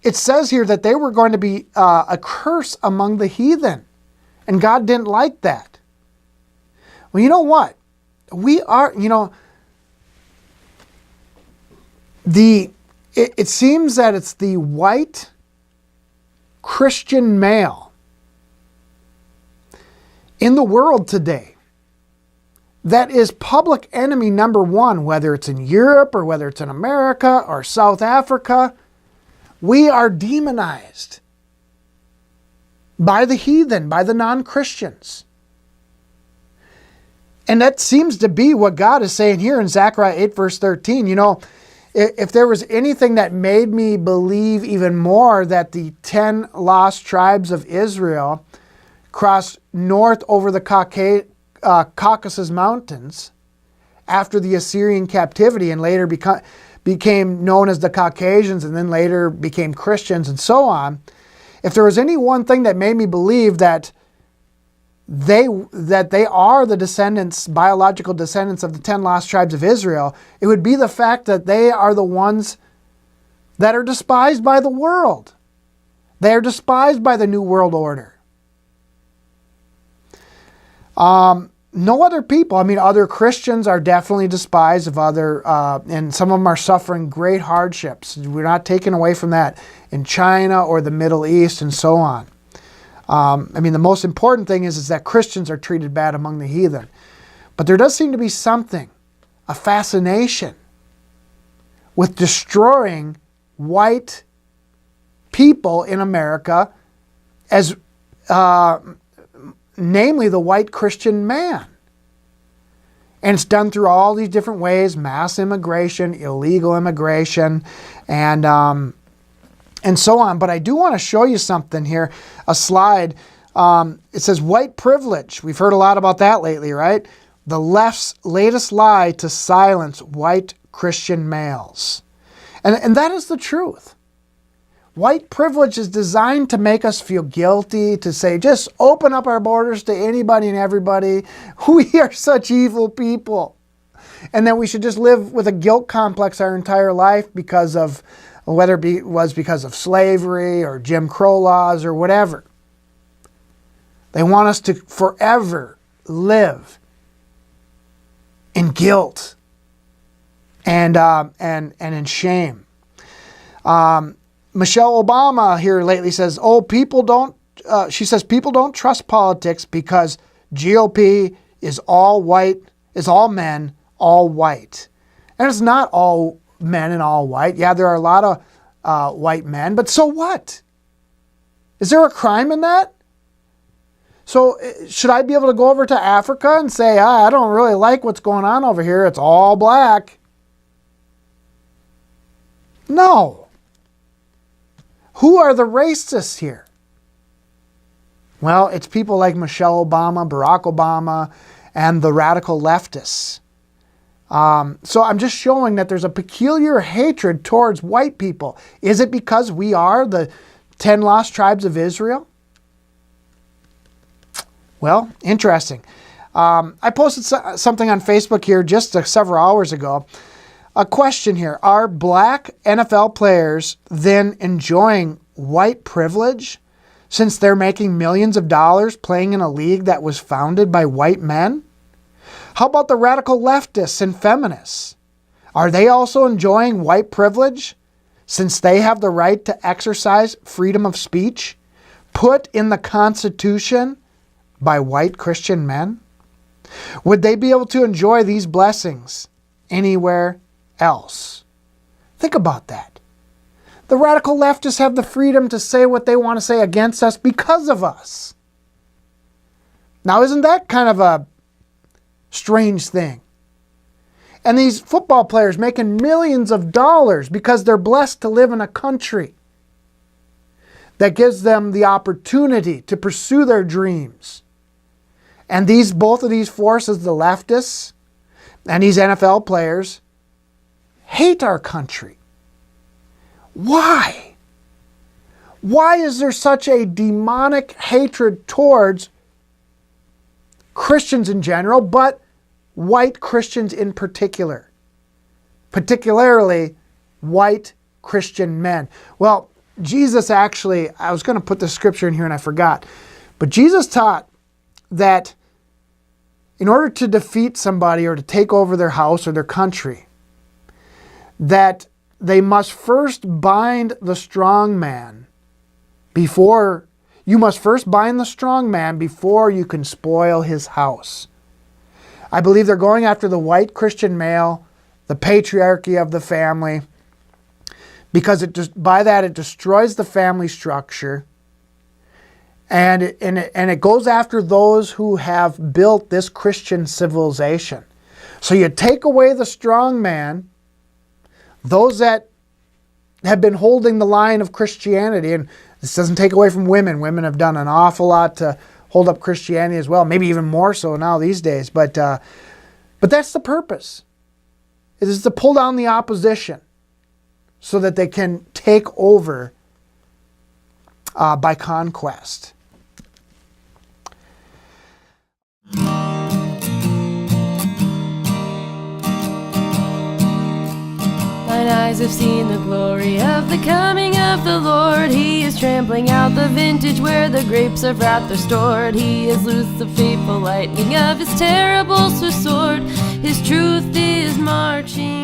it says here that they were going to be a curse among the heathen. And God didn't like that. Well, you know what? We are, it seems that it's the white Christian male in the world today that is public enemy number one, whether it's in Europe or whether it's in America or South Africa. We are demonized by the heathen, by the non-Christians. And that seems to be what God is saying here in Zechariah 8 verse 13. If there was anything that made me believe even more that the 10 lost tribes of Israel crossed north over the Caucasus Mountains after the Assyrian captivity and later became known as the Caucasians and then later became Christians and so on. If there was any one thing that made me believe that they are the descendants, biological descendants of the 10 lost tribes of Israel, it would be the fact that they are the ones that are despised by the world. They are despised by the New World Order. No other people. Other Christians are definitely despised of and some of them are suffering great hardships. We're not taking away from that in China or the Middle East and so on. The most important thing is that Christians are treated bad among the heathen. But there does seem to be a fascination with destroying white people in America as namely the white Christian man. And it's done through all these different ways: mass immigration, illegal immigration, and so on. But I do want to show you something here, a slide. It says white privilege. We've heard a lot about that lately, right? The left's latest lie to silence white Christian males. And that is the truth. White privilege is designed to make us feel guilty, to say, just open up our borders to anybody and everybody. We are such evil people. And that we should just live with a guilt complex our entire life because of, whether it was because of slavery or Jim Crow laws or whatever. They want us to forever live in guilt and in shame. Michelle Obama here lately says, people don't trust politics because GOP is all white, is all men, all white. And it's not all men and all white. Yeah, there are a lot of white men, but so what? Is there a crime in that? So should I be able to go over to Africa and say, I don't really like what's going on over here, it's all black? No. Who are the racists here? Well, it's people like Michelle Obama, Barack Obama, and the radical leftists. So I'm just showing that there's a peculiar hatred towards white people. Is it because we are the 10 lost tribes of Israel? Well, interesting. I posted something on Facebook here just several hours ago. A question here: are black NFL players then enjoying white privilege since they're making millions of dollars playing in a league that was founded by white men? How about the radical leftists and feminists? Are they also enjoying white privilege since they have the right to exercise freedom of speech put in the Constitution by white Christian men? Would they be able to enjoy these blessings anywhere else? Think about that. The radical leftists have the freedom to say what they want to say against us because of us. Now, isn't that kind of a strange thing? And these football players making millions of dollars because they're blessed to live in a country that gives them the opportunity to pursue their dreams. And both of these forces, the leftists and these NFL players, hate our country. Why? Why is there such a demonic hatred towards Christians in general, but white Christians in particular? Particularly white Christian men. Well, Jesus actually, I was going to put the scripture in here and I forgot, but Jesus taught that in order to defeat somebody or to take over their house or their country, that they must first bind the strong man before you can spoil his house. I believe they're going after the white Christian male, the patriarchy of the family, because by that it destroys the family structure, and it goes after those who have built this Christian civilization. So you take away the strong man, those that have been holding the line of Christianity, and this doesn't take away from women. Women have done an awful lot to hold up Christianity as well, maybe even more so now these days. But that's the purpose. It is to pull down the opposition so that they can take over by conquest. Mine eyes have seen the glory of the coming of the Lord. He is trampling out the vintage where the grapes of wrath are stored. He has loosed the fateful lightning of his terrible sword. His truth is marching